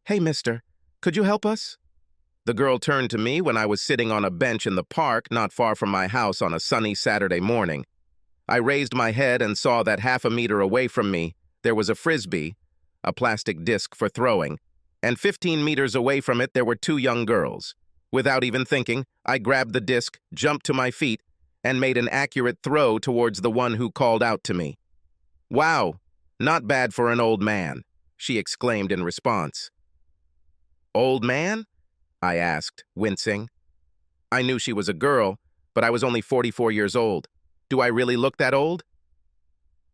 "Hey, mister, could you help us?" The girl turned to me when I was sitting on a bench in the park not far from my house on a sunny Saturday morning. I raised my head and saw that half a meter away from me, there was a frisbee, a plastic disc for throwing, and 15 meters away from it there were two young girls. Without even thinking, I grabbed the disc, jumped to my feet, and made an accurate throw towards the one who called out to me. "Wow, not bad for an old man," she exclaimed in response. "Old man?" I asked, wincing. I knew she was a girl, but I was only 44 years old. Do I really look that old?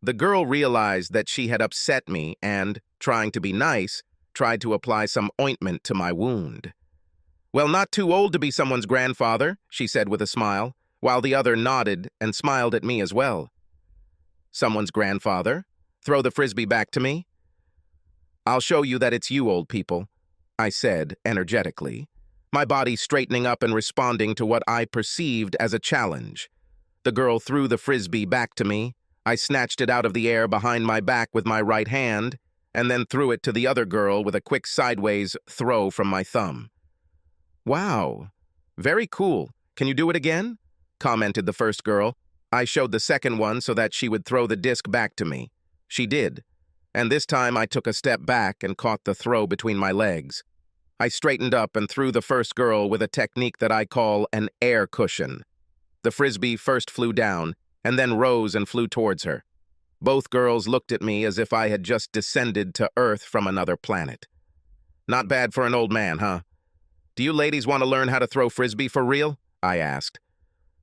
The girl realized that she had upset me and, trying to be nice, tried to apply some ointment to my wound. "Well, not too old to be someone's grandfather," she said with a smile, while the other nodded and smiled at me as well. "Someone's grandfather? Throw the frisbee back to me." "I'll show you that it's you, old people," I said energetically, my body straightening up and responding to what I perceived as a challenge. The girl threw the frisbee back to me. I snatched it out of the air behind my back with my right hand, and then threw it to the other girl with a quick sideways throw from my thumb. "Wow, very cool. Can you do it again?" commented the first girl. I showed the second one so that she would throw the disc back to me. She did, and this time I took a step back and caught the throw between my legs. I straightened up and threw the first girl with a technique that I call an air cushion. The frisbee first flew down, and then rose and flew towards her. Both girls looked at me as if I had just descended to Earth from another planet. "Not bad for an old man, huh? Do you ladies want to learn how to throw frisbee for real?" I asked.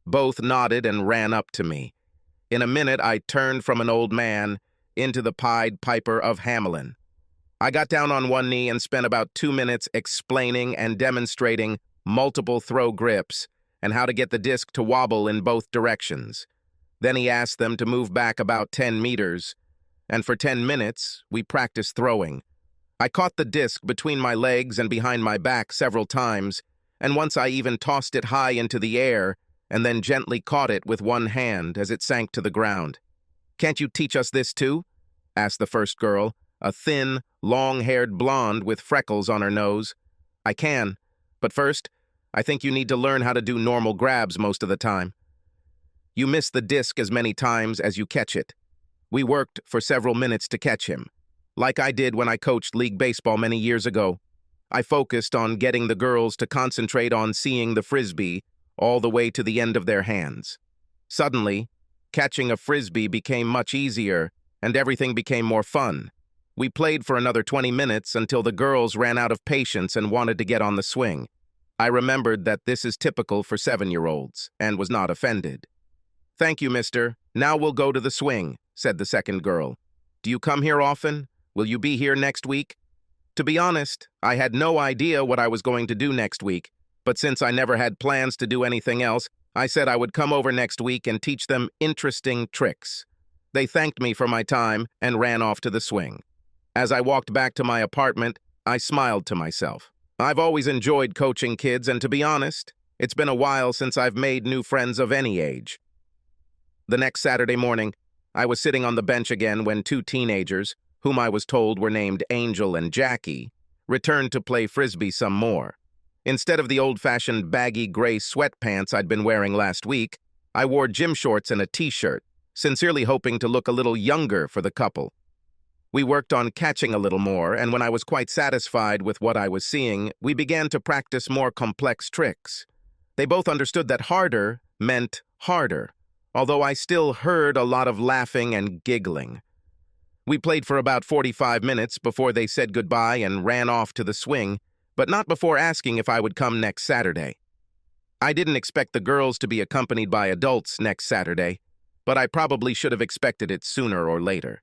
Both nodded and ran up to me. In a minute, I turned from an old man into the Pied Piper of Hamelin. I got down on one knee and spent about 2 minutes explaining and demonstrating multiple throw grips and how to get the disc to wobble in both directions. Then he asked them to move back about 10 meters, and for 10 minutes, we practiced throwing. I caught the disc between my legs and behind my back several times, and once I even tossed it high into the air and then gently caught it with one hand as it sank to the ground. "Can't you teach us this too?" asked the first girl, a thin, long-haired blonde with freckles on her nose. "I can, but first, I think you need to learn how to do normal grabs most of the time. You miss the disc as many times as you catch it. We worked for several minutes to catch him, like I did when I coached league baseball many years ago. I focused on getting the girls to concentrate on seeing the frisbee all the way to the end of their hands. Suddenly, catching a frisbee became much easier, and everything became more fun. We played for another 20 minutes until the girls ran out of patience and wanted to get on the swing. I remembered that this is typical for 7-year-olds, and was not offended. "Thank you, mister. Now we'll go to the swing," said the second girl. "Do you come here often? Will you be here next week?" To be honest, I had no idea what I was going to do next week, but since I never had plans to do anything else, I said I would come over next week and teach them interesting tricks. They thanked me for my time and ran off to the swing. As I walked back to my apartment, I smiled to myself. I've always enjoyed coaching kids, and to be honest, it's been a while since I've made new friends of any age. The next Saturday morning, I was sitting on the bench again when two teenagers, whom I was told were named Angel and Jackie, returned to play frisbee some more. Instead of the old-fashioned baggy gray sweatpants I'd been wearing last week, I wore gym shorts and a t-shirt, sincerely hoping to look a little younger for the couple. We worked on catching a little more, and when I was quite satisfied with what I was seeing, we began to practice more complex tricks. They both understood that harder meant harder, although I still heard a lot of laughing and giggling. We played for about 45 minutes before they said goodbye and ran off to the swing, but not before asking if I would come next Saturday. I didn't expect the girls to be accompanied by adults next Saturday, but I probably should have expected it sooner or later.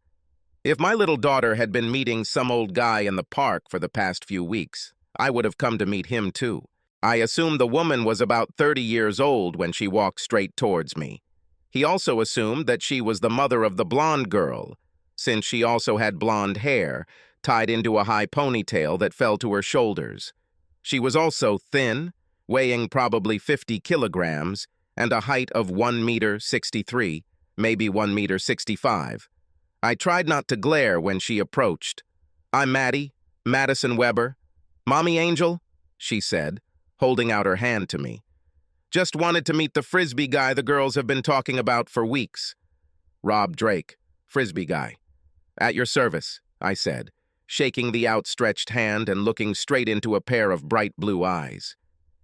If my little daughter had been meeting some old guy in the park for the past few weeks, I would have come to meet him too. I assumed the woman was about 30 years old when she walked straight towards me. He also assumed that she was the mother of the blonde girl, since she also had blonde hair, tied into a high ponytail that fell to her shoulders. She was also thin, weighing probably 50 kilograms, and a height of 1 meter 63, maybe 1 meter 65. I tried not to glare when she approached. "I'm Maddie, Madison Weber. "Mommy Angel," she said, holding out her hand to me. "Just wanted to meet the Frisbee guy the girls have been talking about for weeks." "Rob Drake, Frisbee guy." "At your service," I said, shaking the outstretched hand and looking straight into a pair of bright blue eyes.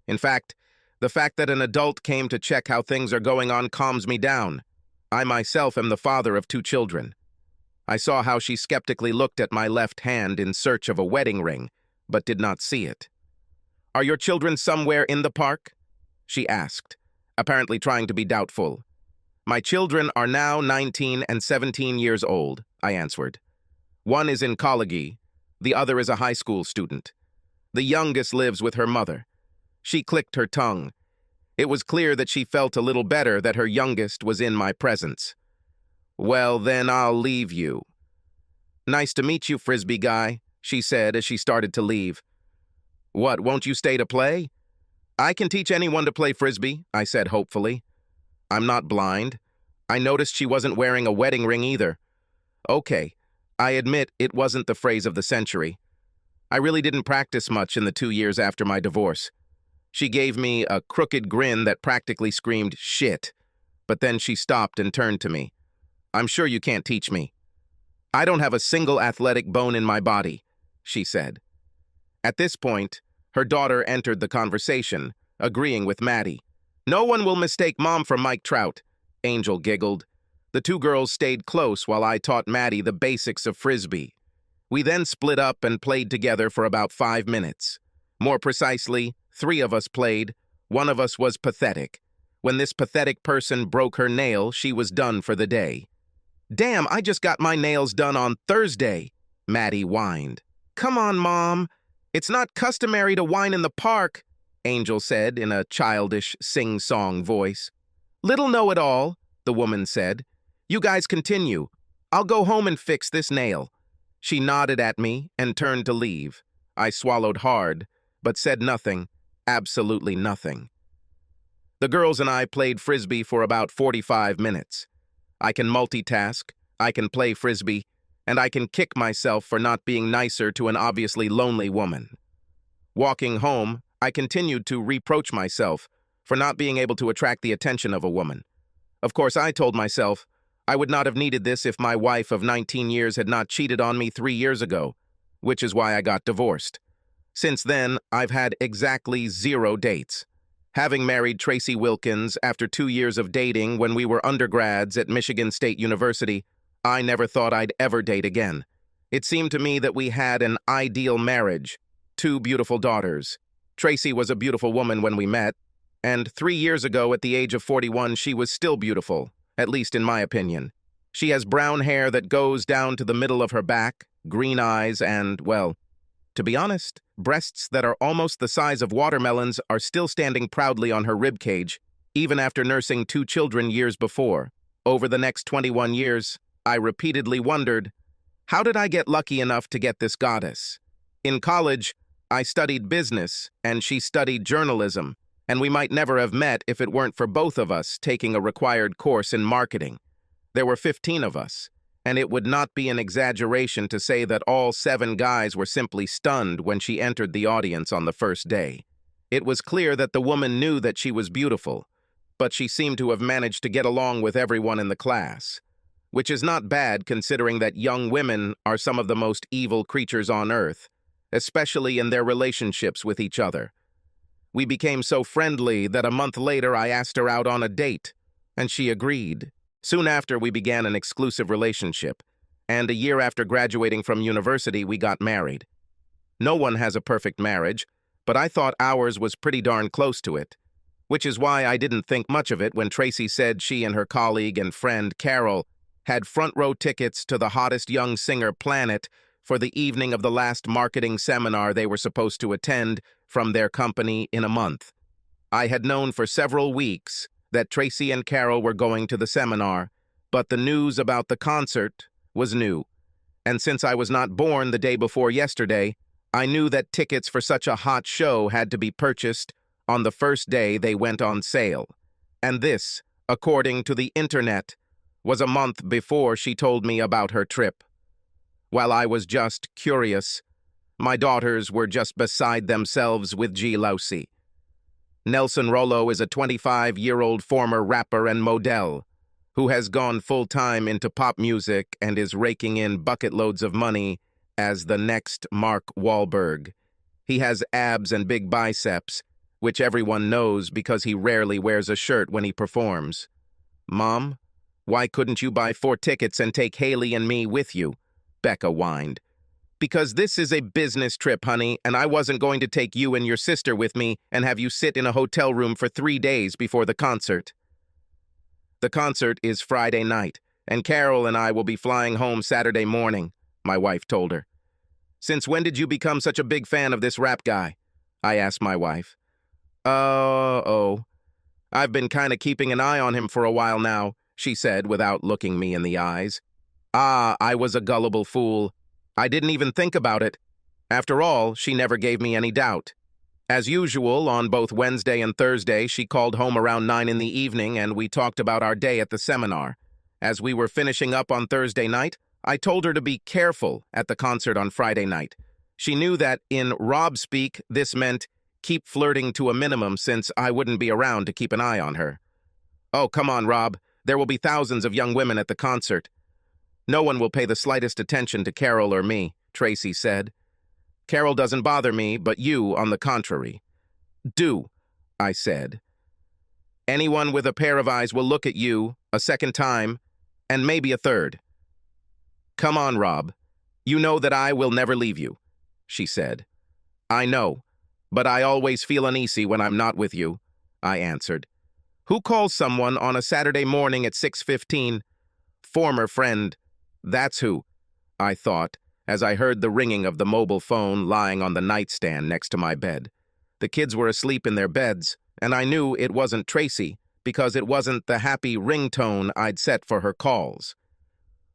In fact, the fact that an adult came to check how things are going on calms me down. I myself am the father of 2 children. I saw how she skeptically looked at my left hand in search of a wedding ring, but did not see it. "Are your children somewhere in the park?" she asked, apparently trying to be doubtful. "My children are now 19 and 17 years old," I answered. "One is in college, the other is a high school student. The youngest lives with her mother." She clicked her tongue. It was clear that she felt a little better that her youngest was in my presence. "Well, then I'll leave you." "Nice to meet you, Frisbee guy," she said as she started to leave. "What, won't you stay to play?" "I can teach anyone to play Frisbee," I said hopefully. "I'm not blind." I noticed she wasn't wearing a wedding ring either. Okay, I admit it wasn't the phrase of the century. I really didn't practice much in the 2 years after my divorce. She gave me a crooked grin that practically screamed, "Shit." But then she stopped and turned to me. "I'm sure you can't teach me." "I don't have a single athletic bone in my body," she said. At this point, her daughter entered the conversation, agreeing with Maddie. "No one will mistake Mom for Mike Trout," Angel giggled. The 2 girls stayed close while I taught Maddie the basics of Frisbee. We then split up and played together for about 5 minutes. More precisely, 3 of us played. One of us was pathetic. When this pathetic person broke her nail, she was done for the day. "Damn, I just got my nails done on Thursday," Maddie whined. "Come on, Mom. It's not customary to whine in the park," Angel said in a childish, sing-song voice. "Little know-it-all," the woman said. "You guys continue. I'll go home and fix this nail." She nodded at me and turned to leave. I swallowed hard, but said nothing, absolutely nothing. The girls and I played Frisbee for about 45 minutes. I can multitask, I can play Frisbee, and I can kick myself for not being nicer to an obviously lonely woman. Walking home, I continued to reproach myself for not being able to attract the attention of a woman. Of course, I told myself I would not have needed this if my wife of 19 years had not cheated on me 3 years ago, which is why I got divorced. Since then, I've had exactly 0 dates. Having married Tracy Wilkins after 2 years of dating when we were undergrads at Michigan State University, I never thought I'd ever date again. It seemed to me that we had an ideal marriage, 2 beautiful daughters. Tracy was a beautiful woman when we met, and 3 years ago at the age of 41 she was still beautiful, at least in my opinion. She has brown hair that goes down to the middle of her back, green eyes, and, well, to be honest, breasts that are almost the size of watermelons are still standing proudly on her ribcage, even after nursing 2 children years before. Over the next 21 years, I repeatedly wondered, how did I get lucky enough to get this goddess? In college, I studied business, and she studied journalism, and we might never have met if it weren't for both of us taking a required course in marketing. There were 15 of us, and it would not be an exaggeration to say that all 7 guys were simply stunned when she entered the audience on the first day. It was clear that the woman knew that she was beautiful, but she seemed to have managed to get along with everyone in the class, which is not bad considering that young women are some of the most evil creatures on earth, especially in their relationships with each other. We became so friendly that a month later I asked her out on a date, and she agreed. Soon after, we began an exclusive relationship, and a year after graduating from university, we got married. No one has a perfect marriage, but I thought ours was pretty darn close to it, which is why I didn't think much of it when Tracy said she and her colleague and friend, Carol, had front-row tickets to the hottest young singer planet for the evening of the last marketing seminar they were supposed to attend from their company in a month. I had known for several weeks that Tracy and Carol were going to the seminar, but the news about the concert was new. And since I was not born the day before yesterday, I knew that tickets for such a hot show had to be purchased on the first day they went on sale. And this, according to the internet, was a month before she told me about her trip. While I was just curious, My daughters were just beside themselves with jealousy. Nelson Rollo is a 25-year-old former rapper and model who has gone full-time into pop music and is raking in bucket loads of money as the next Mark Wahlberg. He has abs and big biceps, which everyone knows because he rarely wears a shirt when he performs. Mom, why couldn't you buy 4 tickets and take Haley and me with you? Becca whined. Because this is a business trip, honey, and I wasn't going to take you and your sister with me and have you sit in a hotel room for 3 days before the concert. The concert is Friday night, and Carol and I will be flying home Saturday morning, my wife told her. Since when did you become such a big fan of this rap guy? I asked my wife. I've been kind of keeping an eye on him for a while now, she said without looking me in the eyes. I was a gullible fool. I didn't even think about it. After all, she never gave me any doubt. As usual, on both Wednesday and Thursday, she called home around 9 in the evening and we talked about our day at the seminar. As we were finishing up on Thursday night, I told her to be careful at the concert on Friday night. She knew that in Rob speak, this meant keep flirting to a minimum since I wouldn't be around to keep an eye on her. Oh, come on, Rob. There will be thousands of young women at the concert. No one will pay the slightest attention to Carol or me, Tracy said. Carol doesn't bother me, but you, on the contrary. Do, I said. Anyone with a pair of eyes will look at you a second time, and maybe a third. Come on, Rob. You know that I will never leave you, she said. I know, but I always feel uneasy when I'm not with you, I answered. Who calls someone on a Saturday morning at 6:15? Former friend. That's who, I thought, as I heard the ringing of the mobile phone lying on the nightstand next to my bed. The kids were asleep in their beds, and I knew it wasn't Tracy because it wasn't the happy ringtone I'd set for her calls.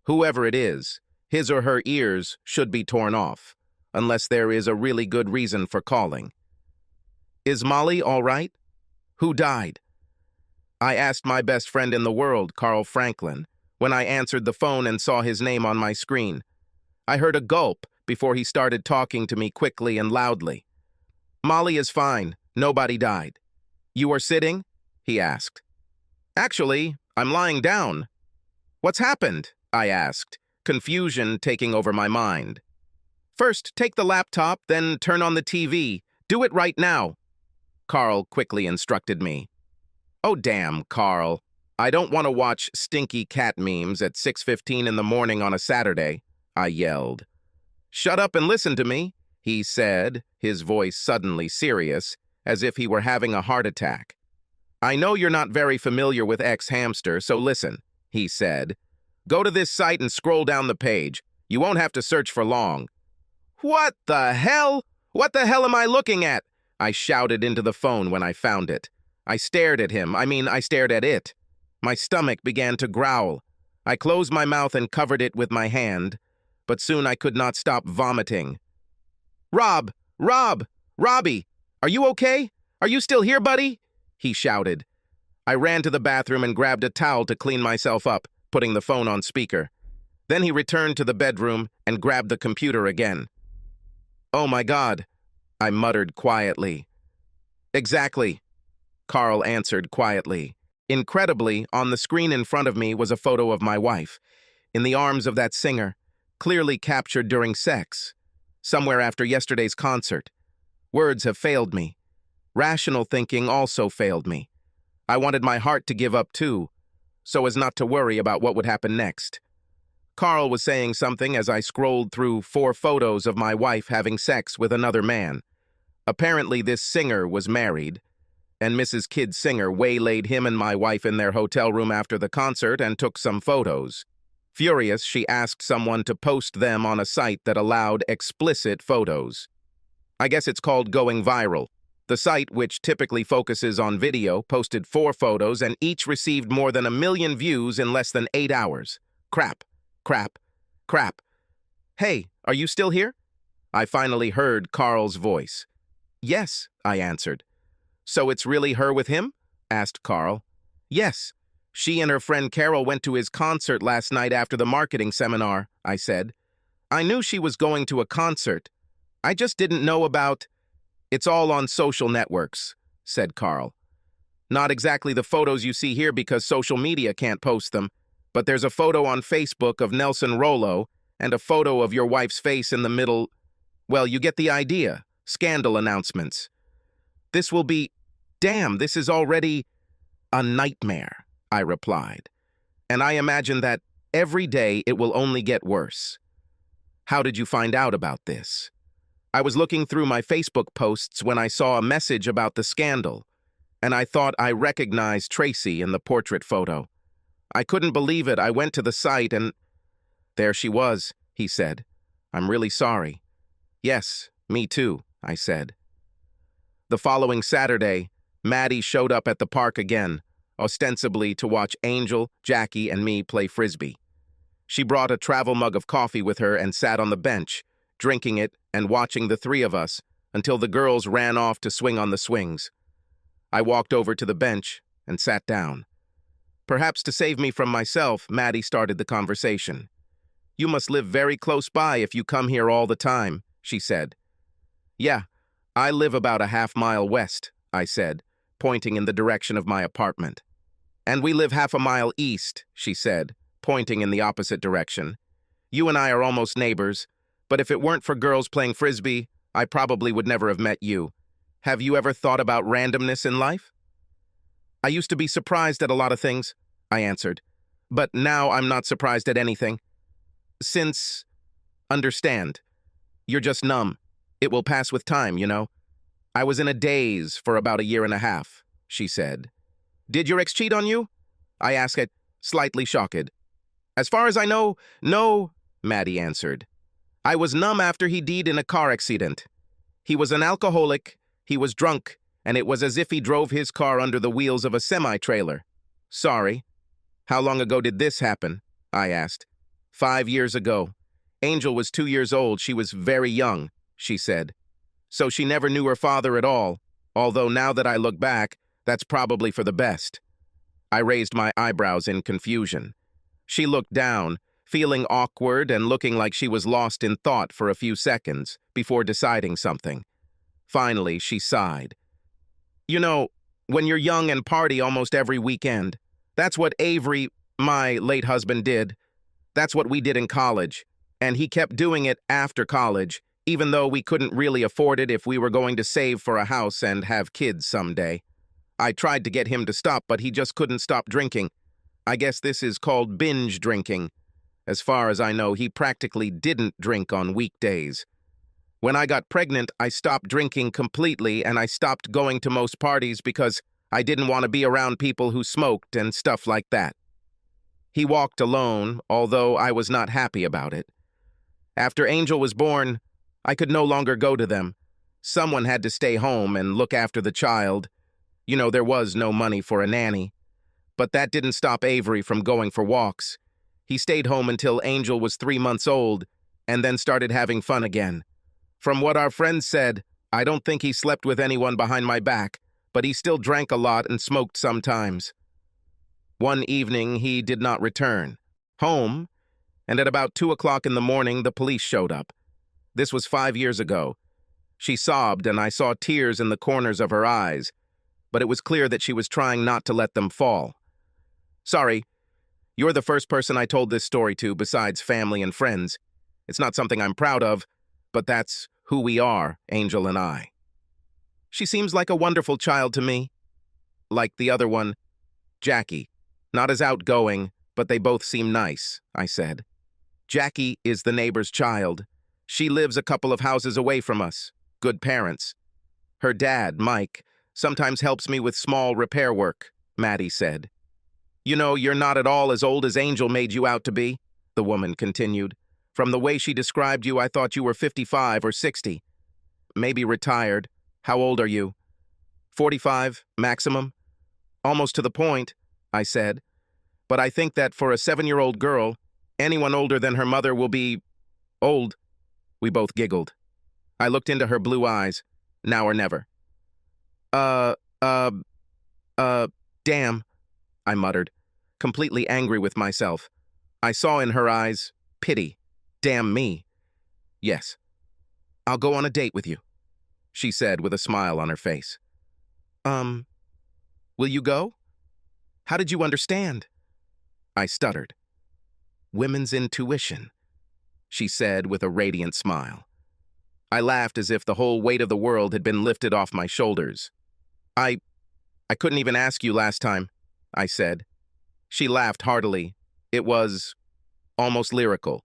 Whoever it is, his or her ears should be torn off, unless there is a really good reason for calling. Is Molly all right? Who died? I asked my best friend in the world, Carl Franklin, when I answered the phone and saw his name on my screen. I heard a gulp before he started talking to me quickly and loudly. Molly is fine. Nobody died. You are sitting? He asked. Actually, I'm lying down. What's happened? I asked, confusion taking over my mind. First, take the laptop, then turn on the TV. Do it right now, Carl quickly instructed me. Oh, damn, Carl. I don't want to watch stinky cat memes at 6:15 in the morning on a Saturday, I yelled. Shut up and listen to me, he said, his voice suddenly serious, as if he were having a heart attack. I know you're not very familiar with X-Hamster, so listen, he said. Go to this site and scroll down the page. You won't have to search for long. What the hell? What the hell am I looking at? I shouted into the phone when I found it. I stared at him. I stared at it. My stomach began to growl. I closed my mouth and covered it with my hand, but soon I could not stop vomiting. Robbie, are you okay? Are you still here, buddy? He shouted. I ran to the bathroom and grabbed a towel to clean myself up, putting the phone on speaker. Then he returned to the bedroom and grabbed the computer again. Oh my God, I muttered quietly. Exactly, Carl answered quietly. Incredibly, on the screen in front of me was a photo of my wife, in the arms of that singer, clearly captured during sex, somewhere after yesterday's concert. Words have failed me. Rational thinking also failed me. I wanted my heart to give up too, so as not to worry about what would happen next. Carl was saying something as I scrolled through 4 photos of my wife having sex with another man. Apparently this singer was married, and Mrs. Kid Singer waylaid him and my wife in their hotel room after the concert and took some photos. Furious, she asked someone to post them on a site that allowed explicit photos. I guess it's called going viral. The site, which typically focuses on video, posted 4 photos and each received more than 1 million views in less than 8 hours. Crap. Hey, are you still here? I finally heard Carl's voice. Yes, I answered. So it's really her with him? Asked Carl. Yes. She and her friend Carol went to his concert last night after the marketing seminar, I said. I knew she was going to a concert. I just didn't know about... It's all on social networks, said Carl. Not exactly the photos you see here because social media can't post them, but there's a photo on Facebook of Nelson Rollo and a photo of your wife's face in the middle. Well, you get the idea. Scandal announcements. This will be... Damn, this is already a nightmare, I replied. And I imagine that every day it will only get worse. How did you find out about this? I was looking through my Facebook posts when I saw a message about the scandal, and I thought I recognized Tracy in the portrait photo. I couldn't believe it. I went to the site and... There she was, he said. I'm really sorry. Yes, me too, I said. The following Saturday, Maddie showed up at the park again, ostensibly to watch Angel, Jackie, and me play frisbee. She brought a travel mug of coffee with her and sat on the bench, drinking it and watching the three of us until the girls ran off to swing on the swings. I walked over to the bench and sat down. Perhaps to save me from myself, Maddie started the conversation. You must live very close by if you come here all the time, she said. Yeah, I live about a half-mile west, I said, pointing in the direction of my apartment. And we live half a mile east, she said, pointing in the opposite direction. You and I are almost neighbors, but if it weren't for girls playing frisbee, I probably would never have met you. Have you ever thought about randomness in life? I used to be surprised at a lot of things, I answered, but now I'm not surprised at anything. Since, understand, you're just numb. It will pass with time, you know. I was in a daze for about a year and a half, she said. Did your ex cheat on you? I asked it, slightly shocked. As far as I know, no, Maddie answered. I was numb after he died in a car accident. He was an alcoholic, he was drunk, and it was as if he drove his car under the wheels of a semi-trailer. Sorry. How long ago did this happen? I asked. 5 years ago. Angel was 2 years old. She was very young, she said. So she never knew her father at all, although now that I look back, that's probably for the best. I raised my eyebrows in confusion. She looked down, feeling awkward and looking like she was lost in thought for a few seconds before deciding something. Finally, she sighed. You know, when you're young and party almost every weekend, that's what Avery, my late husband, did. That's what we did in college, and he kept doing it after college, even though we couldn't really afford it if we were going to save for a house and have kids someday. I tried to get him to stop, but he just couldn't stop drinking. I guess this is called binge drinking. As far as I know, he practically didn't drink on weekdays. When I got pregnant, I stopped drinking completely, and I stopped going to most parties because I didn't want to be around people who smoked and stuff like that. He walked alone, although I was not happy about it. After Angel was born, I could no longer go to them. Someone had to stay home and look after the child. You know, there was no money for a nanny. But that didn't stop Avery from going for walks. He stayed home until Angel was 3 months old, and then started having fun again. From what our friends said, I don't think he slept with anyone behind my back, but he still drank a lot and smoked sometimes. One evening, he did not return home, and at about 2 o'clock in the morning, the police showed up. This was 5 years ago. She sobbed, and I saw tears in the corners of her eyes, but it was clear that she was trying not to let them fall. Sorry, you're the first person I told this story to besides family and friends. It's not something I'm proud of, but that's who we are, Angel and I. She seems like a wonderful child to me. Like the other one, Jackie. Not as outgoing, but they both seem nice, I said. Jackie is the neighbor's child. She lives a couple of houses away from us. Good parents. Her dad, Mike, sometimes helps me with small repair work, Maddie said. You know, you're not at all as old as Angel made you out to be, the woman continued. From the way she described you, I thought you were 55 or 60. Maybe retired. How old are you? 45, maximum. Almost to the point, I said. But I think that for a 7-year-old girl, anyone older than her mother will be old. We both giggled. I looked into her blue eyes. Now or never. Damn, I muttered, completely angry with myself. I saw in her eyes pity. Damn me. Yes. I'll go on a date with you, she said with a smile on her face. Will you go? How did you understand? I stuttered. Women's intuition, she said with a radiant smile. I laughed as if the whole weight of the world had been lifted off my shoulders. I couldn't even ask you last time, I said. She laughed heartily. It was almost lyrical.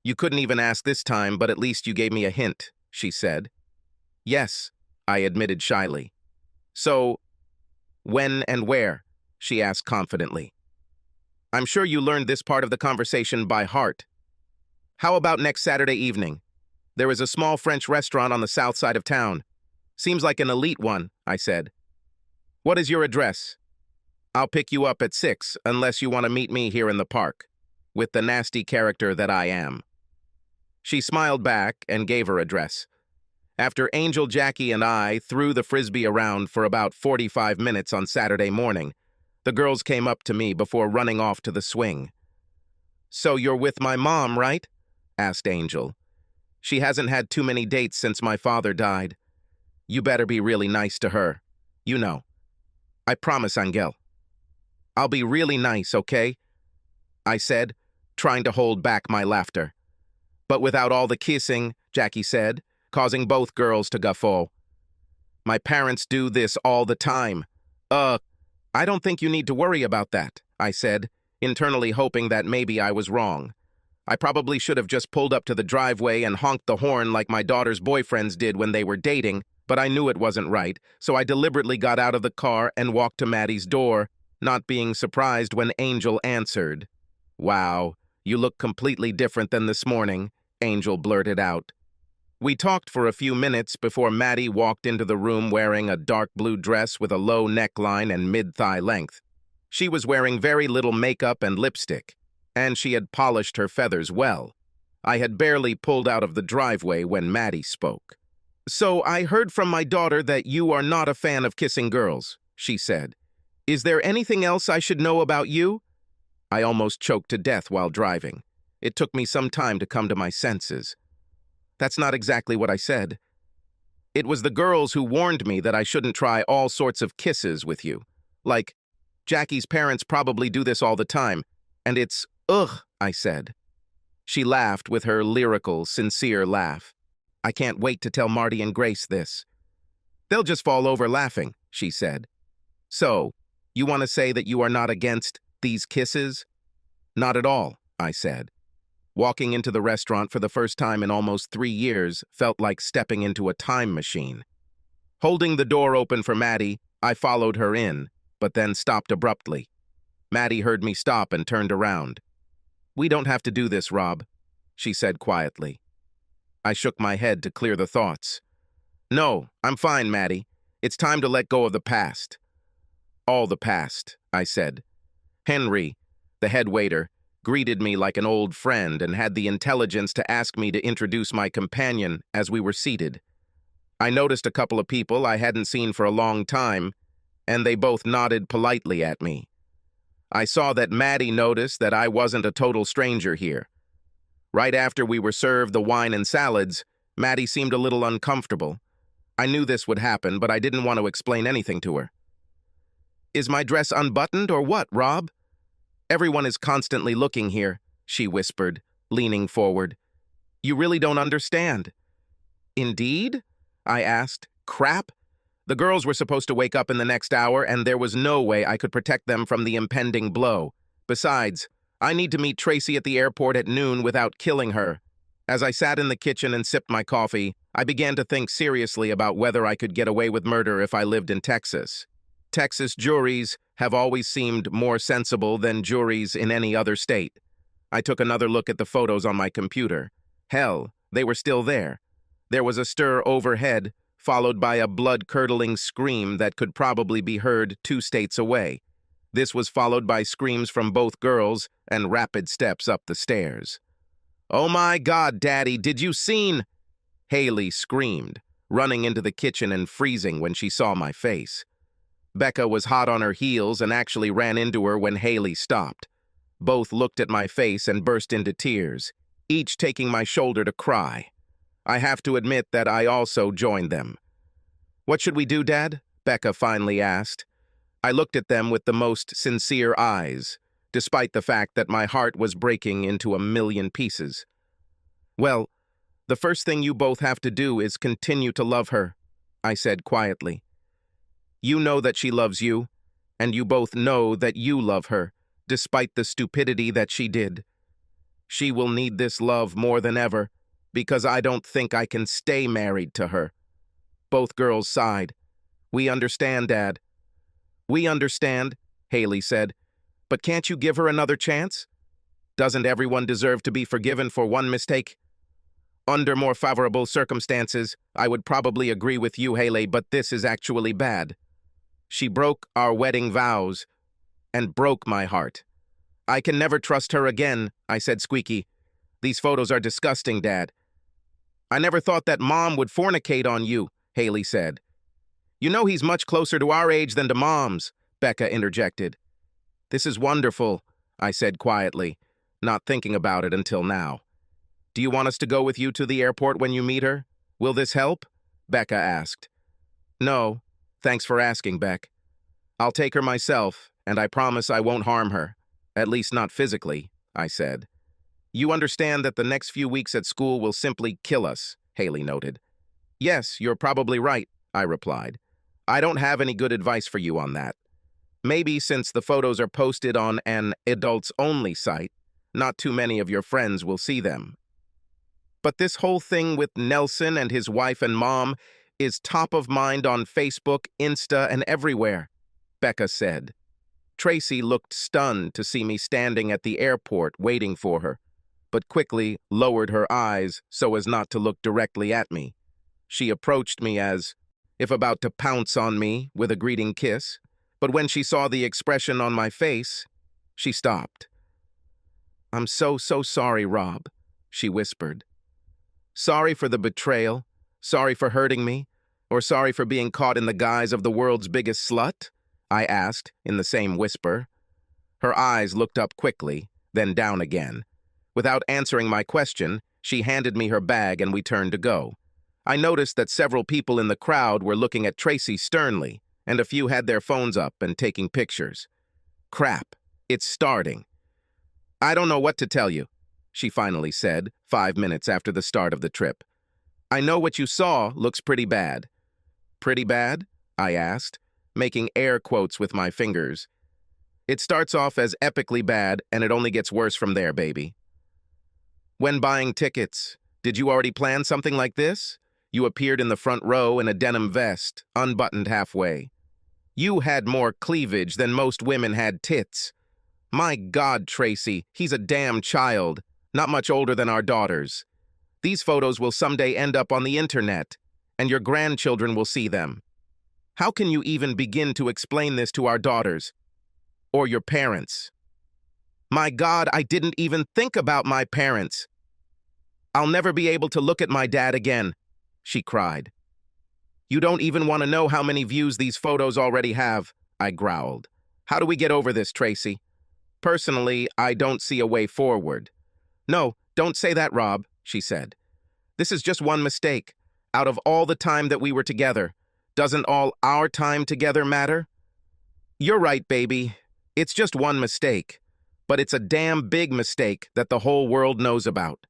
You couldn't even ask this time, but at least you gave me a hint, she said. Yes, I admitted shyly. So, when and where? She asked confidently. I'm sure you learned this part of the conversation by heart. How about next Saturday evening? There is a small French restaurant on the south side of town. Seems like an elite one, I said. What is your address? I'll pick you up at 6 unless you want to meet me here in the park, with the nasty character that I am. She smiled back and gave her address. After Angel, Jackie, and I threw the frisbee around for about 45 minutes on Saturday morning, the girls came up to me before running off to the swing. So you're with my mom, right? Asked Angel. She hasn't had too many dates since my father died. You better be really nice to her. You know. I promise, Angel. I'll be really nice, okay? I said, trying to hold back my laughter. But without all the kissing, Jackie said, causing both girls to guffaw. My parents do this all the time. I don't think you need to worry about that, I said, internally hoping that maybe I was wrong. I probably should have just pulled up to the driveway and honked the horn like my daughter's boyfriends did when they were dating, but I knew it wasn't right, so I deliberately got out of the car and walked to Maddie's door, not being surprised when Angel answered. Wow, you look completely different than this morning, Angel blurted out. We talked for a few minutes before Maddie walked into the room wearing a dark blue dress with a low neckline and mid-thigh length. She was wearing very little makeup and lipstick, and she had polished her feathers well. I had barely pulled out of the driveway when Maddie spoke. So I heard from my daughter that you are not a fan of kissing girls, she said. Is there anything else I should know about you? I almost choked to death while driving. It took me some time to come to my senses. That's not exactly what I said. It was the girls who warned me that I shouldn't try all sorts of kisses with you. Like, Jackie's parents probably do this all the time, and it's, ugh, I said. She laughed with her lyrical, sincere laugh. I can't wait to tell Marty and Grace this. They'll just fall over laughing, she said. So, you want to say that you are not against these kisses? Not at all, I said. Walking into the restaurant for the first time in almost 3 years felt like stepping into a time machine. Holding the door open for Maddie, I followed her in, but then stopped abruptly. Maddie heard me stop and turned around. We don't have to do this, Rob, she said quietly. I shook my head to clear the thoughts. No, I'm fine, Maddie. It's time to let go of the past. All the past, I said. Henry, the head waiter, greeted me like an old friend and had the intelligence to ask me to introduce my companion as we were seated. I noticed a couple of people I hadn't seen for a long time, and they both nodded politely at me. I saw that Maddie noticed that I wasn't a total stranger here. Right after we were served the wine and salads, Maddie seemed a little uncomfortable. I knew this would happen, but I didn't want to explain anything to her. Is my dress unbuttoned or what, Rob? Everyone is constantly looking here, she whispered, leaning forward. You really don't understand. Indeed? I asked. Crap? The girls were supposed to wake up in the next hour, and there was no way I could protect them from the impending blow. Besides, I need to meet Tracy at the airport at noon without killing her. As I sat in the kitchen and sipped my coffee, I began to think seriously about whether I could get away with murder if I lived in Texas. Texas juries have always seemed more sensible than juries in any other state. I took another look at the photos on my computer. Hell, they were still there. There was a stir overhead, followed by a blood-curdling scream that could probably be heard 2 states away. This was followed by screams from both girls and rapid steps up the stairs. Oh my God, Daddy, did you seen? Haley screamed, running into the kitchen and freezing when she saw my face. Becca was hot on her heels and actually ran into her when Haley stopped. Both looked at my face and burst into tears, each taking my shoulder to cry. I have to admit that I also joined them. "What should we do, Dad?" Becca finally asked. I looked at them with the most sincere eyes, despite the fact that my heart was breaking into a million pieces. "Well, the first thing you both have to do is continue to love her," I said quietly. "You know that she loves you, and you both know that you love her, despite the stupidity that she did. She will need this love more than ever, because I don't think I can stay married to her." Both girls sighed. "We understand, Dad." "We understand," Haley said. "But can't you give her another chance? Doesn't everyone deserve to be forgiven for one mistake?" "Under more favorable circumstances, I would probably agree with you, Haley, but this is actually bad. She broke our wedding vows and broke my heart. I can never trust her again," I said squeaky. "These photos are disgusting, Dad." "I never thought that Mom would fornicate on you," Haley said. "You know he's much closer to our age than to Mom's," Becca interjected. "This is wonderful," I said quietly, not thinking about it until now. "Do you want us to go with you to the airport when you meet her? Will this help?" Becca asked. "No, thanks for asking, Beck. I'll take her myself, and I promise I won't harm her. At least not physically," I said. "You understand that the next few weeks at school will simply kill us," Haley noted. "Yes, you're probably right," I replied. "I don't have any good advice for you on that. Maybe since the photos are posted on an adults-only site, not too many of your friends will see them. But this whole thing with Nelson and his wife and Mom is top of mind on Facebook, Insta, and everywhere," Becca said. Tracy looked stunned to see me standing at the airport waiting for her, but quickly lowered her eyes so as not to look directly at me. She approached me as if about to pounce on me with a greeting kiss, but when she saw the expression on my face, she stopped. "I'm so sorry, Rob," she whispered. "Sorry for the betrayal, sorry for hurting me, or sorry for being caught in the guise of the world's biggest slut?" I asked in the same whisper. Her eyes looked up quickly, then down again. Without answering my question, she handed me her bag and we turned to go. I noticed that several people in the crowd were looking at Tracy sternly, and a few had their phones up and taking pictures. "Crap, it's starting." "I don't know what to tell you," she finally said, 5 minutes after the start of the trip. "I know what you saw looks pretty bad." "Pretty bad?" I asked, making air quotes with my fingers. "It starts off as epically bad, and it only gets worse from there, baby." "When buying tickets, did you already plan something like this? You appeared in the front row in a denim vest, unbuttoned halfway. You had more cleavage than most women had tits. My God, Tracy, he's a damn child, not much older than our daughters. These photos will someday end up on the internet, and your grandchildren will see them. How can you even begin to explain this to our daughters? Or your parents?" "My God, I didn't even think about my parents. I'll never be able to look at my dad again," she cried. "You don't even want to know how many views these photos already have," I growled. "How do we get over this, Tracy? Personally, I don't see a way forward." "No, don't say that, Rob," she said. "This is just one mistake. Out of all the time that we were together, doesn't all our time together matter?" "You're right, baby. It's just one mistake. But it's a damn big mistake that the whole world knows about.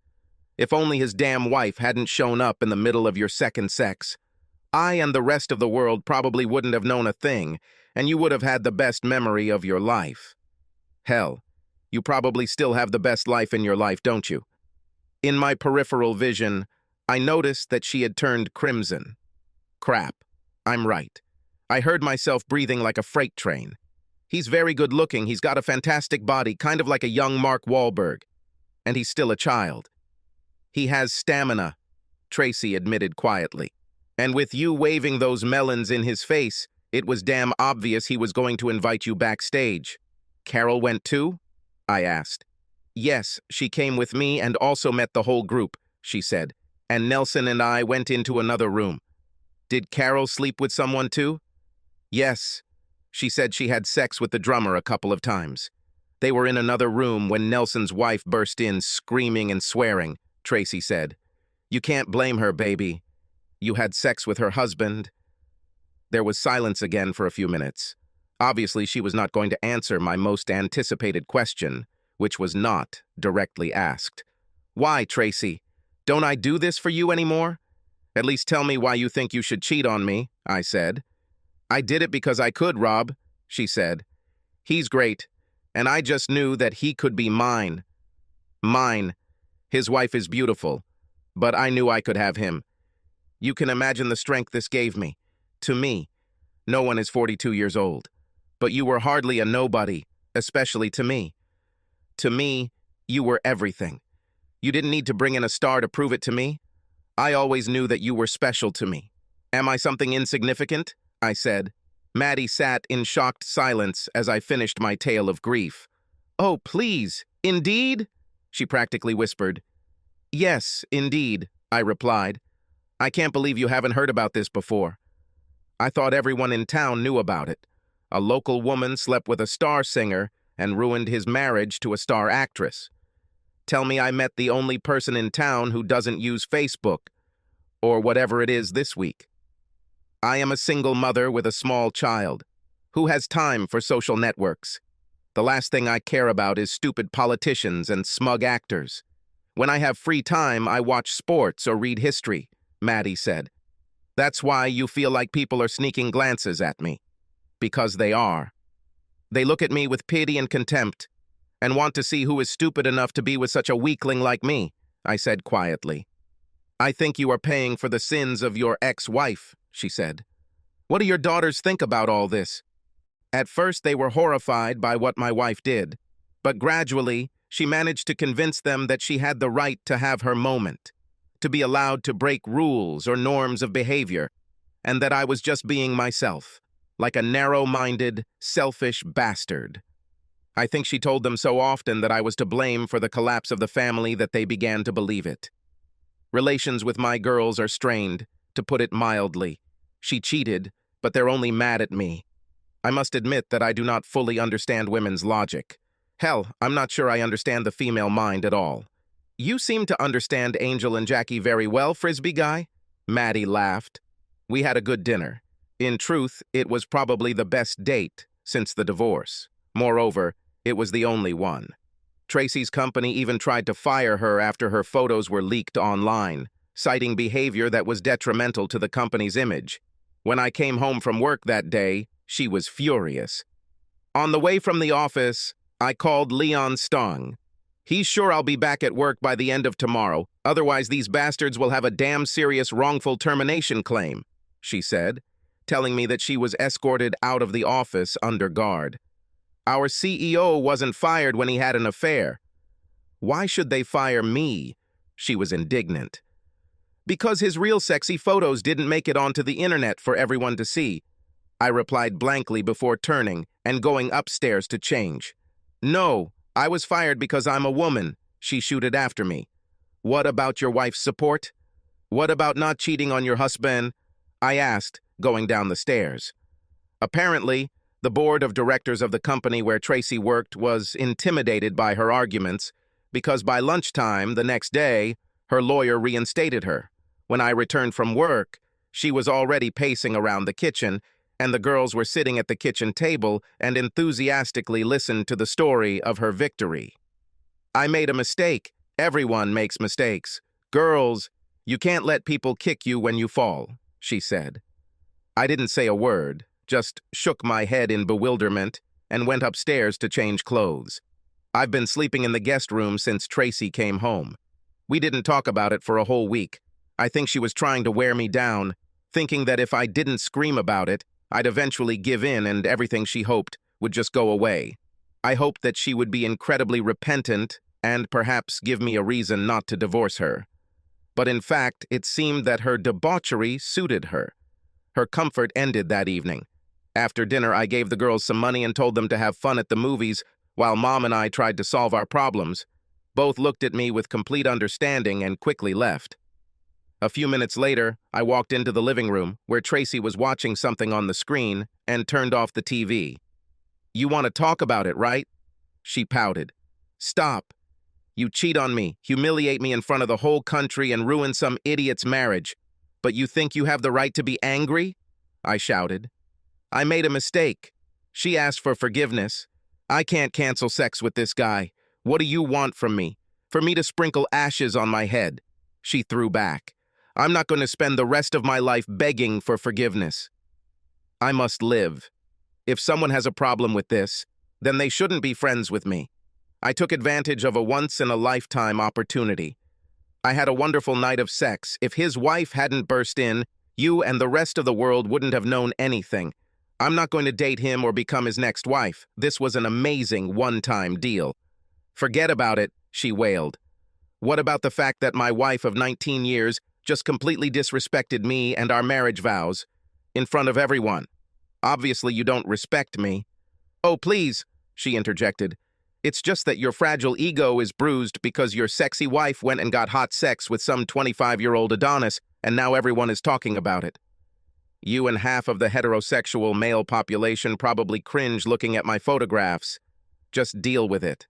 If only his damn wife hadn't shown up in the middle of your second sex, I and the rest of the world probably wouldn't have known a thing, and you would have had the best memory of your life. Hell, you probably still have the best life in your life, don't you?" In my peripheral vision, I noticed that she had turned crimson. Crap, I'm right. I heard myself breathing like a freight train. He's very good looking, he's got a fantastic body, kind of like a young Mark Wahlberg. And he's still a child. "He has stamina," Tracy admitted quietly. "And with you waving those melons in his face, it was damn obvious he was going to invite you backstage." "Carol went too?" I asked. "Yes, she came with me and also met the whole group," she said. "And Nelson and I went into another room." "Did Carol sleep with someone too?" "Yes. She said she had sex with the drummer a couple of times. They were in another room when Nelson's wife burst in, screaming and swearing," Tracy said. You can't blame her, baby. You had sex with her husband. There was silence again for a few minutes. Obviously, she was not going to answer my most anticipated question, which was not directly asked. Why, Tracy? Don't I do this for you anymore? At least tell me why you think you should cheat on me, I said. I did it because I could, Rob, she said. He's great, and I just knew that he could be mine. Mine. His wife is beautiful, but I knew I could have him. You can imagine the strength this gave me. To me. No one is 42 years old. But you were hardly a nobody, especially to me. To me, you were everything. You didn't need to bring in a star to prove it to me. I always knew that you were special to me. Am I something insignificant? I said. Maddie sat in shocked silence as I finished my tale of grief. Oh, please, indeed? She practically whispered. Yes, indeed, I replied. I can't believe you haven't heard about this before. I thought everyone in town knew about it. A local woman slept with a star singer and ruined his marriage to a star actress. Tell me I met the only person in town who doesn't use Facebook, or whatever it is this week. I am a single mother with a small child. Who has time for social networks? The last thing I care about is stupid politicians and smug actors. When I have free time, I watch sports or read history, Maddie said. That's why you feel like people are sneaking glances at me. Because they are. They look at me with pity and contempt and want to see who is stupid enough to be with such a weakling like me, I said quietly. I think you are paying for the sins of your ex-wife, she said. What do your daughters think about all this? At first, they were horrified by what my wife did, but gradually, she managed to convince them that she had the right to have her moment, to be allowed to break rules or norms of behavior, and that I was just being myself, like a narrow-minded, selfish bastard. I think she told them so often that I was to blame for the collapse of the family that they began to believe it. Relations with my girls are strained, to put it mildly. She cheated, but they're only mad at me. I must admit that I do not fully understand women's logic. Hell, I'm not sure I understand the female mind at all. You seem to understand Angel and Jackie very well, Frisbee guy. Maddie laughed. We had a good dinner. In truth, it was probably the best date since the divorce. Moreover, it was the only one. Tracy's company even tried to fire her after her photos were leaked online, citing behavior that was detrimental to the company's image. When I came home from work that day, she was furious. On the way from the office, I called Leon Stong. He's sure I'll be back at work by the end of tomorrow, otherwise these bastards will have a damn serious wrongful termination claim, she said, telling me that she was escorted out of the office under guard. Our CEO wasn't fired when he had an affair. Why should they fire me? She was indignant. Because his real sexy photos didn't make it onto the internet for everyone to see, I replied blankly before turning and going upstairs to change. No, I was fired because I'm a woman, she shooted after me. What about your wife's support? What about not cheating on your husband? I asked, going down the stairs. Apparently, the board of directors of the company where Tracy worked was intimidated by her arguments because by lunchtime the next day, her lawyer reinstated her. When I returned from work, she was already pacing around the kitchen, and the girls were sitting at the kitchen table and enthusiastically listened to the story of her victory. I made a mistake. Everyone makes mistakes. Girls, you can't let people kick you when you fall, she said. I didn't say a word, just shook my head in bewilderment and went upstairs to change clothes. I've been sleeping in the guest room since Tracy came home. We didn't talk about it for a whole week. I think she was trying to wear me down, thinking that if I didn't scream about it, I'd eventually give in and everything she hoped would just go away. I hoped that she would be incredibly repentant and perhaps give me a reason not to divorce her. But in fact, it seemed that her debauchery suited her. Her comfort ended that evening. After dinner, I gave the girls some money and told them to have fun at the movies while Mom and I tried to solve our problems. Both looked at me with complete understanding and quickly left. A few minutes later, I walked into the living room where Tracy was watching something on the screen and turned off the TV. You want to talk about it, right? She pouted. Stop. You cheat on me, humiliate me in front of the whole country, and ruin some idiot's marriage. But you think you have the right to be angry? I shouted. I made a mistake. She asked for forgiveness. I can't cancel sex with this guy. What do you want from me? For me to sprinkle ashes on my head? She threw back. I'm not going to spend the rest of my life begging for forgiveness. I must live. If someone has a problem with this, then they shouldn't be friends with me. I took advantage of a once-in-a-lifetime opportunity. I had a wonderful night of sex. If his wife hadn't burst in, you and the rest of the world wouldn't have known anything. I'm not going to date him or become his next wife. This was an amazing one-time deal. Forget about it, she wailed. What about the fact that my wife of 19 years just completely disrespected me and our marriage vows in front of everyone? Obviously, you don't respect me. Oh, please, she interjected. It's just that your fragile ego is bruised because your sexy wife went and got hot sex with some 25-year-old Adonis, and now everyone is talking about it. You and half of the heterosexual male population probably cringe looking at my photographs. Just deal with it.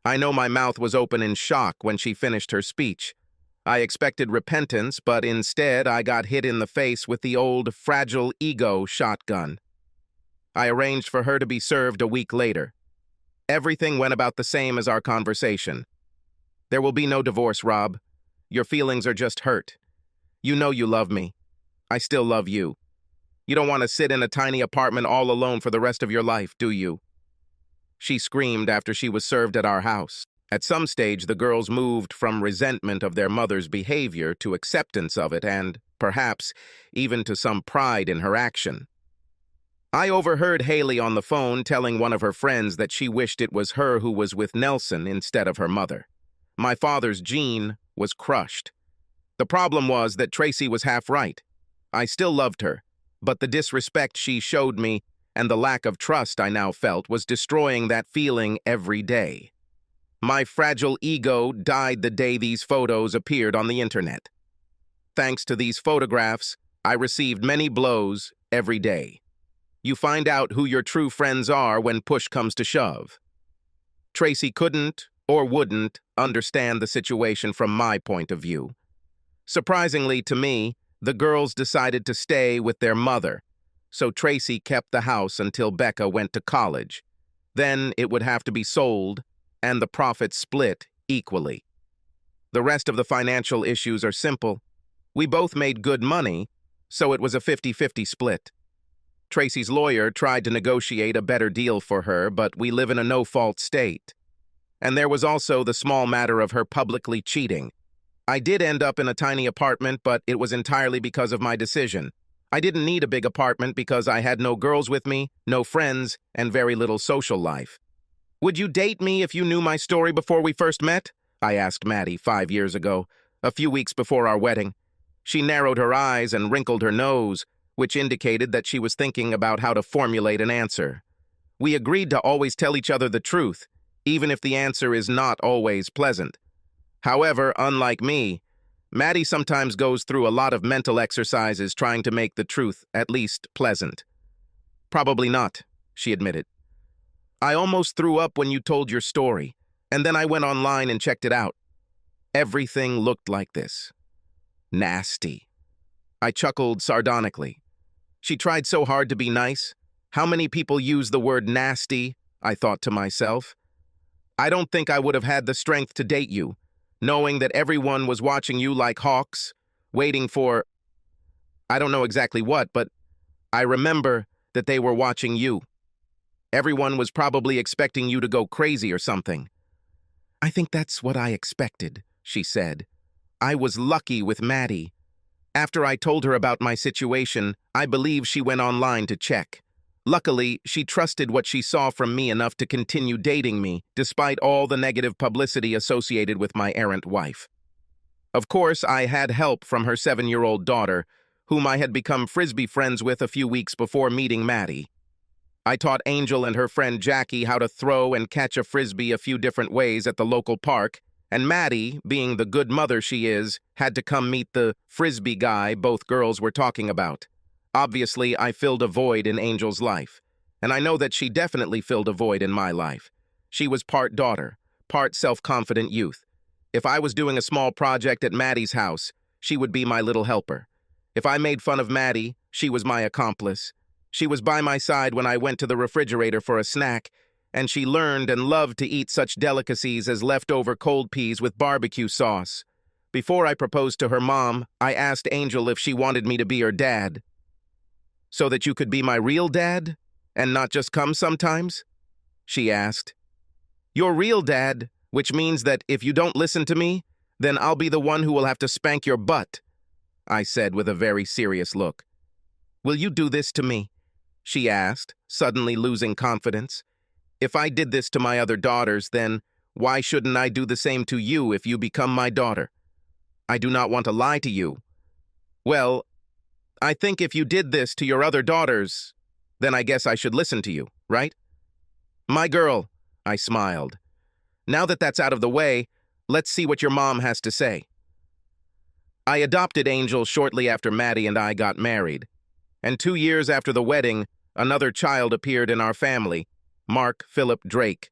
I know my mouth was open in shock when she finished her speech. I expected repentance, but instead I got hit in the face with the old fragile ego shotgun. I arranged for her to be served a week later. Everything went about the same as our conversation. There will be no divorce, Rob. Your feelings are just hurt. You know you love me. I still love you. You don't want to sit in a tiny apartment all alone for the rest of your life, do you? She screamed after she was served at our house. At some stage, the girls moved from resentment of their mother's behavior to acceptance of it and, perhaps, even to some pride in her action. I overheard Haley on the phone telling one of her friends that she wished it was her who was with Nelson instead of her mother. My father's gene was crushed. The problem was that Tracy was half right. I still loved her, but the disrespect she showed me and the lack of trust I now felt was destroying that feeling every day. My fragile ego died the day these photos appeared on the internet. Thanks to these photographs, I received many blows every day. You find out who your true friends are when push comes to shove. Tracy couldn't or wouldn't understand the situation from my point of view. Surprisingly to me, the girls decided to stay with their mother, so Tracy kept the house until Becca went to college. Then it would have to be sold, and the profits split equally. The rest of the financial issues are simple. We both made good money, so it was a 50-50 split. Tracy's lawyer tried to negotiate a better deal for her, but we live in a no-fault state. And there was also the small matter of her publicly cheating. I did end up in a tiny apartment, but it was entirely because of my decision. I didn't need a big apartment because I had no girls with me, no friends, and very little social life. Would you date me if you knew my story before we first met? I asked Maddie 5 years ago, a few weeks before our wedding. She narrowed her eyes and wrinkled her nose, which indicated that she was thinking about how to formulate an answer. We agreed to always tell each other the truth, even if the answer is not always pleasant. However, unlike me, Maddie sometimes goes through a lot of mental exercises trying to make the truth at least pleasant. Probably not, she admitted. I almost threw up when you told your story, and then I went online and checked it out. Everything looked like this. Nasty. I chuckled sardonically. She tried so hard to be nice. How many people use the word nasty? I thought to myself. I don't think I would have had the strength to date you, knowing that everyone was watching you like hawks, waiting for... I don't know exactly what, but I remember that they were watching you. Everyone was probably expecting you to go crazy or something. I think that's what I expected, she said. I was lucky with Maddie. After I told her about my situation, I believe she went online to check. Luckily, she trusted what she saw from me enough to continue dating me, despite all the negative publicity associated with my errant wife. Of course, I had help from her 7-year-old daughter, whom I had become Frisbee friends with a few weeks before meeting Maddie. I taught Angel and her friend Jackie how to throw and catch a Frisbee a few different ways at the local park, and Maddie, being the good mother she is, had to come meet the Frisbee guy both girls were talking about. Obviously, I filled a void in Angel's life, and I know that she definitely filled a void in my life. She was part daughter, part self-confident youth. If I was doing a small project at Maddie's house, she would be my little helper. If I made fun of Maddie, she was my accomplice. She was by my side when I went to the refrigerator for a snack, and she learned and loved to eat such delicacies as leftover cold peas with barbecue sauce. Before I proposed to her mom, I asked Angel if she wanted me to be her dad. "So that you could be my real dad, and not just come sometimes?" she asked. "Your real dad, which means that if you don't listen to me, then I'll be the one who will have to spank your butt," I said with a very serious look. "Will you do this to me?" she asked, suddenly losing confidence. "If I did this to my other daughters, then why shouldn't I do the same to you if you become my daughter? I do not want to lie to you. Well, I think if you did this to your other daughters, then I guess I should listen to you, right?" "My girl," I smiled. "Now that that's out of the way, let's see what your mom has to say." I adopted Angel shortly after Maddie and I got married, and 2 years after the wedding, another child appeared in our family, Mark Philip Drake.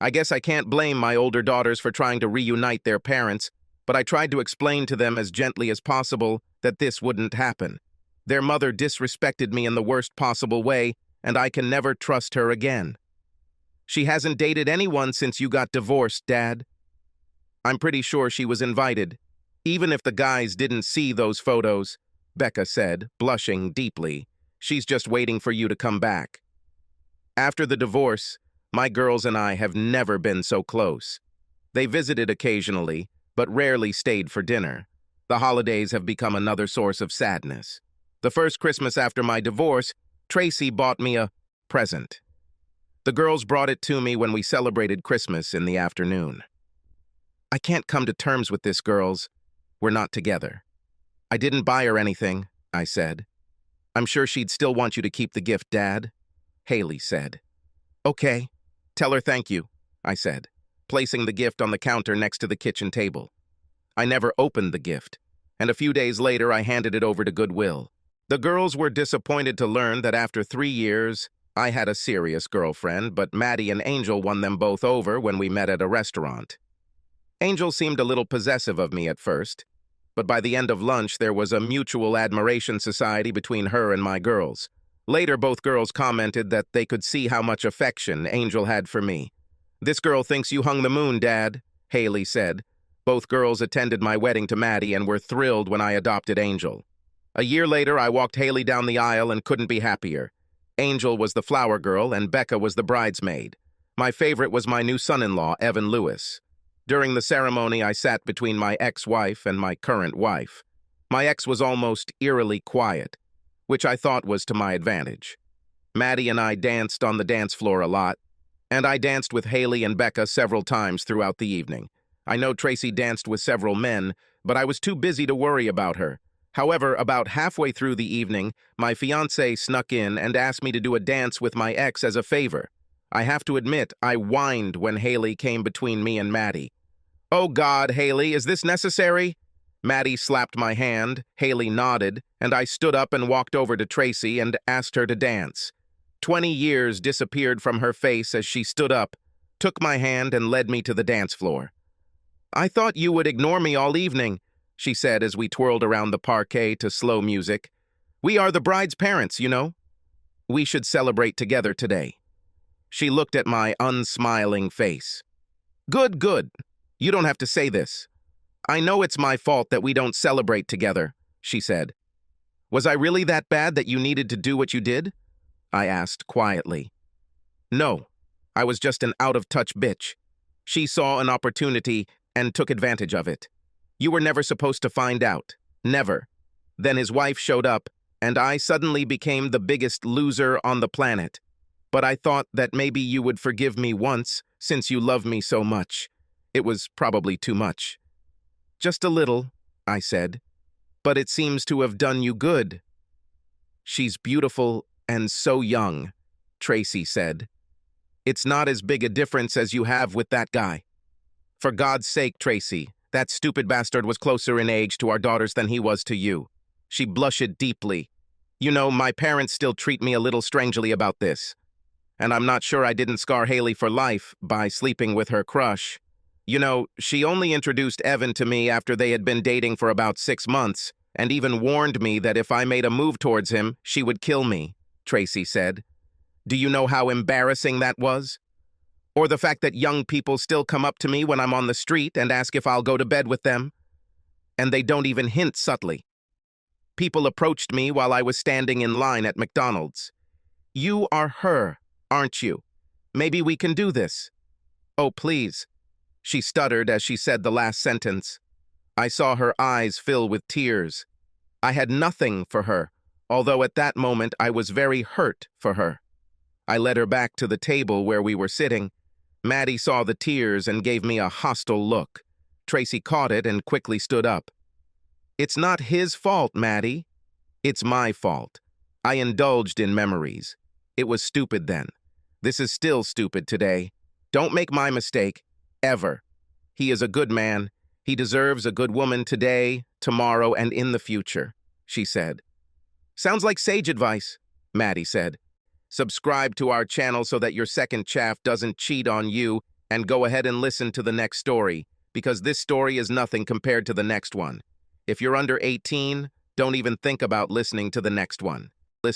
I guess I can't blame my older daughters for trying to reunite their parents, but I tried to explain to them as gently as possible that this wouldn't happen. Their mother disrespected me in the worst possible way, and I can never trust her again. "She hasn't dated anyone since you got divorced, Dad." "I'm pretty sure she was invited, even if the guys didn't see those photos," Becca said, blushing deeply. "She's just waiting for you to come back." After the divorce, my girls and I have never been so close. They visited occasionally, but rarely stayed for dinner. The holidays have become another source of sadness. The first Christmas after my divorce, Tracy bought me a present. The girls brought it to me when we celebrated Christmas in the afternoon. "I can't come to terms with this, girls. We're not together." "I didn't buy her anything," I said. "I'm sure she'd still want you to keep the gift, Dad," Haley said. "Okay, tell her thank you," I said, placing the gift on the counter next to the kitchen table. I never opened the gift, and a few days later I handed it over to Goodwill. The girls were disappointed to learn that after 3 years, I had a serious girlfriend, but Maddie and Angel won them both over when we met at a restaurant. Angel seemed a little possessive of me at first, but by the end of lunch there was a mutual admiration society between her and my girls. Later, both girls commented that they could see how much affection Angel had for me. "This girl thinks you hung the moon, Dad," Haley said. Both girls attended my wedding to Maddie and were thrilled when I adopted Angel. A year later, I walked Haley down the aisle and couldn't be happier. Angel was the flower girl and Becca was the bridesmaid. My favorite was my new son-in-law, Evan Lewis. During the ceremony, I sat between my ex-wife and my current wife. My ex was almost eerily quiet, which I thought was to my advantage. Maddie and I danced on the dance floor a lot, and I danced with Haley and Becca several times throughout the evening. I know Tracy danced with several men, but I was too busy to worry about her. However, about halfway through the evening, my fiancé snuck in and asked me to do a dance with my ex as a favor. I have to admit, I whined when Haley came between me and Maddie. "Oh God, Haley, is this necessary?" Maddie slapped my hand, Haley nodded, and I stood up and walked over to Tracy and asked her to dance. 20 years disappeared from her face as she stood up, took my hand, and led me to the dance floor. "I thought you would ignore me all evening," she said as we twirled around the parquet to slow music. "We are the bride's parents, you know. We should celebrate together today." She looked at my unsmiling face. "Good, good. You don't have to say this. I know it's my fault that we don't celebrate together," she said. "Was I really that bad that you needed to do what you did?" I asked quietly. "No, I was just an out-of-touch bitch. She saw an opportunity and took advantage of it. You were never supposed to find out. Never. Then his wife showed up, and I suddenly became the biggest loser on the planet. But I thought that maybe you would forgive me once, since you love me so much. It was probably too much." "Just a little," I said. "But it seems to have done you good." "She's beautiful and so young," Tracy said. "It's not as big a difference as you have with that guy." "For God's sake, Tracy, that stupid bastard was closer in age to our daughters than he was to you." She blushed deeply. "You know, my parents still treat me a little strangely about this. And I'm not sure I didn't scar Haley for life by sleeping with her crush." You know, she only introduced Evan to me after they had been dating for about 6 months, and even warned me that if I made a move towards him, she would kill me, Tracy said. Do you know how embarrassing that was? Or the fact that young people still come up to me when I'm on the street and ask if I'll go to bed with them? And they don't even hint subtly. People approached me while I was standing in line at McDonald's. You are her, aren't you? Maybe we can do this. Oh, please. She stuttered as she said the last sentence. I saw her eyes fill with tears. I had nothing for her, although at that moment I was very hurt for her. I led her back to the table where we were sitting. Maddie saw the tears and gave me a hostile look. Tracy caught it and quickly stood up. It's not his fault, Maddie. It's my fault. I indulged in memories. It was stupid then. This is still stupid today. Don't make my mistake, ever. He is a good man. He deserves a good woman today, tomorrow, and in the future, she said. Sounds like sage advice, Maddie said. Subscribe to our channel so that your second chaff doesn't cheat on you, and go ahead and listen to the next story, because this story is nothing compared to the next one. If you're under 18, don't even think about listening to the next one.